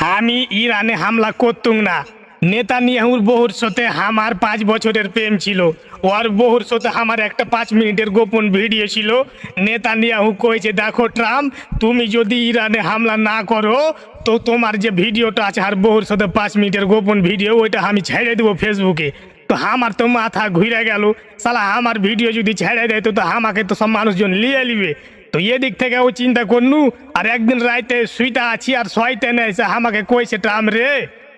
আমি ইরানে হামলা করতুম না। নেতানিয়াহুর বহুর সাথে আমার 5 বছরের প্রেম ছিল। ওর বহুর সাথে আমার একটা 5 মিনিটের গোপন ভিডিও ছিল। নেতানিয়াহু কয়েছে, দেখো ট্রাম্প, তুমি যদি ইরানে হামলা না করো তো তোমার যে ভিডিওটা আছে আর বহুর সাথে 5 মিনিটের গোপন ভিডিও, ওইটা আমি ছেড়ে দেবো ফেসবুকে। তো আমার তো মাথা ঘুরে গেল, সালা আমার ভিডিও যদি ছেড়ে দেয় তো আমাকে তো সব মানুষজন লিয়ে নিবে। তো এদিক থেকে ও চিন্তা করনু। আর একদিন রাইতে শুইতে আছি আর শয়তে নেছে আমাকে কইছে, ট্রাম্প রে,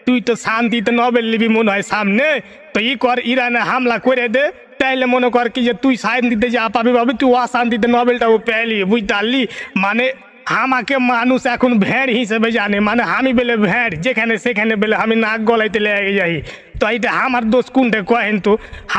তুই তো শান্তিতে নোবেল নিবি মনে হয় সামনে, তো ই কর, ইরানে হামলা করে দে, তাইলে মনে কর কি যে তুই শান্তিতে যা পাবি পাবি, তুই অশান্তিতে নোবেলটাও পেলি, বুঝতে পারলি? মানে আমাকে মানুষ এখন ভ্যাঁড় হিসেবে জানে, মানে আমি বেলে ভ্যাঁড়, যেখানে সেখানে বেলে আমি নাক গলাইতে লেগে যাই। তো এইটা আমার দোষ কোনটা কহেন তো?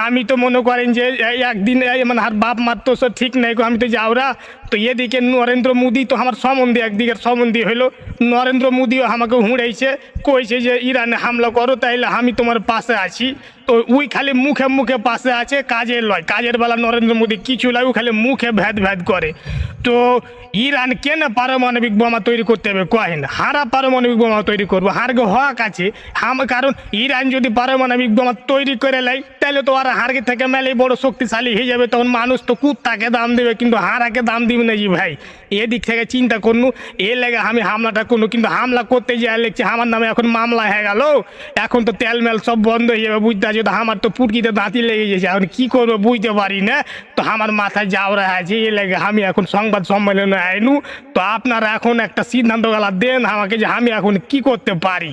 আমি তো মনে করেন যে একদিন মানে আর বাপ মার তো সব ঠিক নাই, আমি তো যাওরা। তো এদিকে নরেন্দ্র মোদী তো আমার সম্বন্ধে একদিকের সম্বন্ধে হইলো, নরেন্দ্র মোদীও আমাকে হুঁড়াইছে, কইছে যে ইরানে হামলা করো, তাইলে আমি তোমার পাশে আছি। তো ওই খালি মুখে মুখে পাশে আছে, কাজের লয়, কাজের বেলা নরেন্দ্র মোদী কিছু লয়, ও খালি মুখে ভেদ ভেদ করে। তো ইরান কেন পারমাণবিক বোমা তৈরি করতে হবে কহেন? হারা পারমাণবিক বোমা তৈরি করবো, হারগে হক আছে। কারণ ইরান যদি পারমাণবিক বোমা তৈরি করে লাই, তাহলে তো আর হারগে থেকে মেলে বড় শক্তিশালী হয়ে যাবে, তখন মানুষ তো কুত্তাকে দাম দেবে, কিন্তু হারাকে দাম দিবে না জি ভাই। এদিক থেকে চিন্তা করনু, এ লেগে আমি হামলাটা করনু। কিন্তু হামলা করতে যাওয়া লেগছে আমার নামে এখন মামলা হয়ে গেল, এখন তো তেল মেল সব বন্ধ হয়ে যাবে, বুঝতে পারছি। তো আমার তো পুটকিতে দাঁতি লেগে গেছে, এখন কি করবো বুঝতে পারি না। তো আমার মাথায় যাওয়া আছে, এ লেগে আমি এখন সংবাদ সম্মেলনে আইনু। তো আপনারা এখন একটা সিদ্ধান্ত গেলা দেন আমাকে যে আমি এখন কি করতে পারি।